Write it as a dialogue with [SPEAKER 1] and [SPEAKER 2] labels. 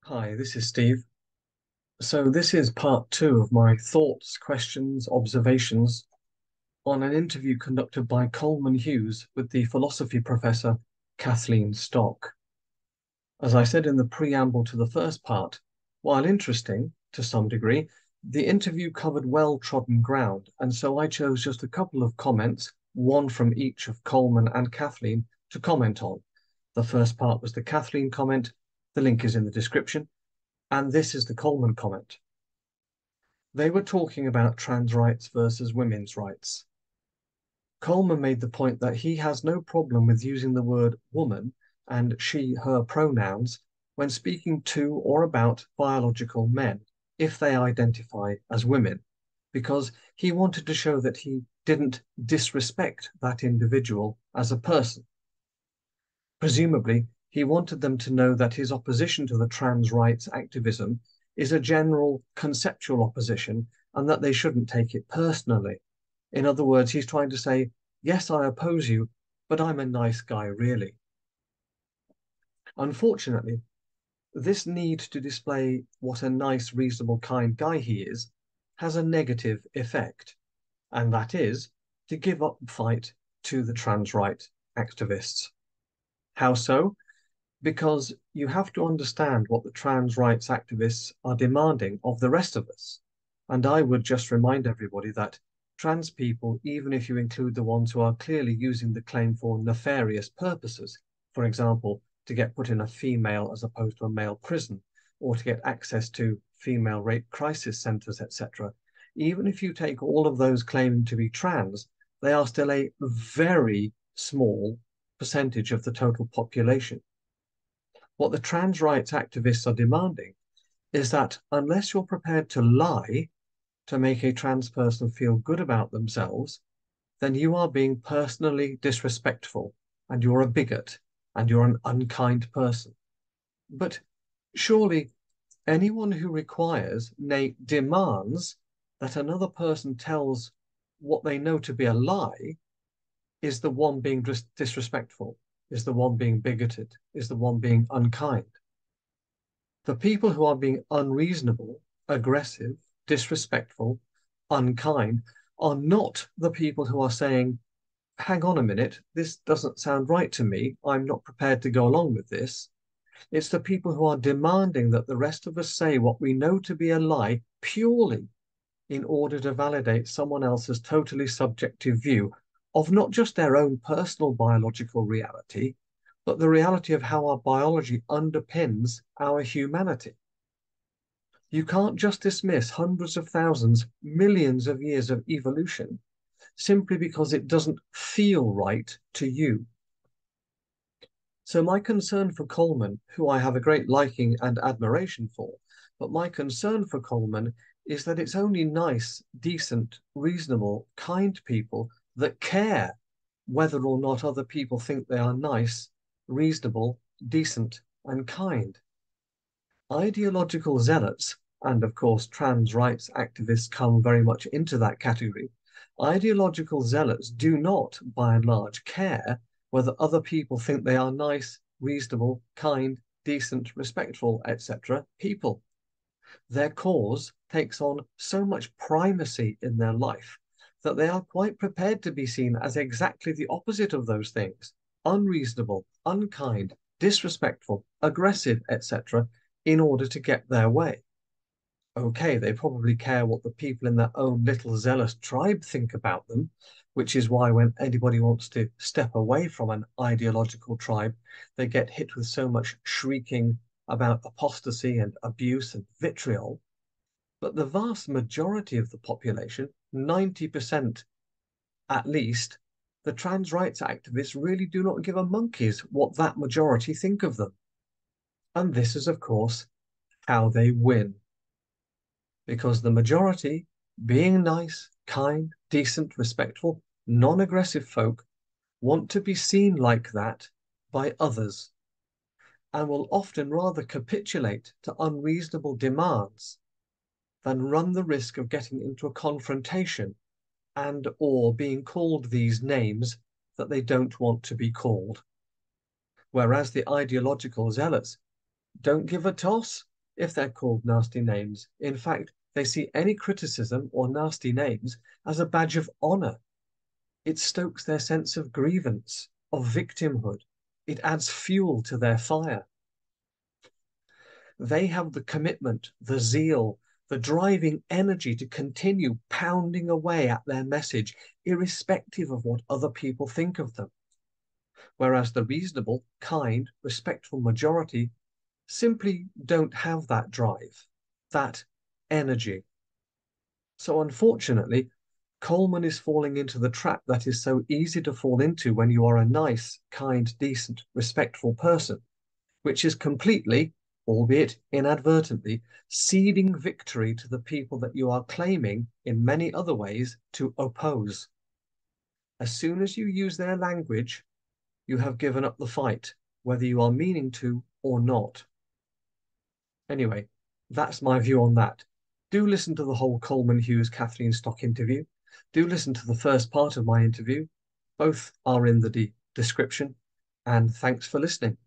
[SPEAKER 1] Hi, this is Steve. So this is part two of my thoughts, questions, observations on an interview conducted by Coleman Hughes with the philosophy professor Kathleen Stock. As I said in the preamble to the first part, while interesting to some degree, the interview covered well-trodden ground, and so I chose just a couple of comments, one from each of Coleman and Kathleen, to comment on. The first part was the Kathleen comment. The link is in the description. And this is the Coleman comment. They were talking about trans rights versus women's rights. Coleman made the point that he has no problem with using the word woman and she, her pronouns when speaking to or about biological men, if they identify as women, because he wanted to show that he didn't disrespect that individual as a person. Presumably, he wanted them to know that his opposition to the trans rights activism is a general conceptual opposition and that they shouldn't take it personally. In other words, he's trying to say, yes, I oppose you, but I'm a nice guy, really. Unfortunately, this need to display what a nice, reasonable, kind guy he is has a negative effect, and that is to give up the fight to the trans right activists. How so? Because you have to understand what the trans rights activists are demanding of the rest of us. And I would just remind everybody that trans people, even if you include the ones who are clearly using the claim for nefarious purposes, for example, to get put in a female as opposed to a male prison, or to get access to female rape crisis centres, etc., even if you take all of those claiming to be trans, they are still a very small percentage of the total population. What the trans rights activists are demanding is that unless you're prepared to lie to make a trans person feel good about themselves, then you are being personally disrespectful and you're a bigot and you're an unkind person. But surely anyone who requires, nay, demands that another person tells what they know to be a lie is the one being disrespectful, is the one being bigoted, is the one being unkind. The people who are being unreasonable, aggressive, disrespectful, unkind are not the people who are saying, hang on a minute, this doesn't sound right to me. I'm not prepared to go along with this. It's the people who are demanding that the rest of us say what we know to be a lie purely in order to validate someone else's totally subjective view of not just their own personal biological reality, but the reality of how our biology underpins our humanity. You can't just dismiss hundreds of thousands, millions of years of evolution simply because it doesn't feel right to you. So my concern for Coleman, who I have a great liking and admiration for, but my concern for Coleman is that it's only nice, decent, reasonable, kind people that care whether or not other people think they are nice, reasonable, decent, and kind. Ideological zealots, and of course trans rights activists come very much into that category, ideological zealots do not, by and large, care whether other people think they are nice, reasonable, kind, decent, respectful, etc. people. Their cause takes on so much primacy in their life that they are quite prepared to be seen as exactly the opposite of those things: unreasonable, unkind, disrespectful, aggressive, etc., in order to get their way. Okay, they probably care what the people in their own little zealous tribe think about them, which is why when anybody wants to step away from an ideological tribe, they get hit with so much shrieking about apostasy and abuse and vitriol. But the vast majority of the population, 90% at least, the trans rights activists really do not give a monkey's what that majority think of them. And this is, of course, how they win. Because the majority, being nice, kind, decent, respectful, non-aggressive folk, want to be seen like that by others and will often rather capitulate to unreasonable demands than run the risk of getting into a confrontation and or being called these names that they don't want to be called. Whereas the ideological zealots don't give a toss if they're called nasty names. In fact, they see any criticism or nasty names as a badge of honor. It stokes their sense of grievance, of victimhood. It adds fuel to their fire. They have the commitment, the zeal, the driving energy to continue pounding away at their message, irrespective of what other people think of them. Whereas the reasonable, kind, respectful majority simply don't have that drive, that energy. So unfortunately, Coleman is falling into the trap that is so easy to fall into when you are a nice, kind, decent, respectful person, which is completely, albeit inadvertently, ceding victory to the people that you are claiming in many other ways to oppose. As soon as you use their language, you have given up the fight, whether you are meaning to or not. Anyway, that's my view on that. Do listen to the whole Coleman Hughes Kathleen Stock interview. Do listen to the first part of my interview. Both are in the description. And thanks for listening.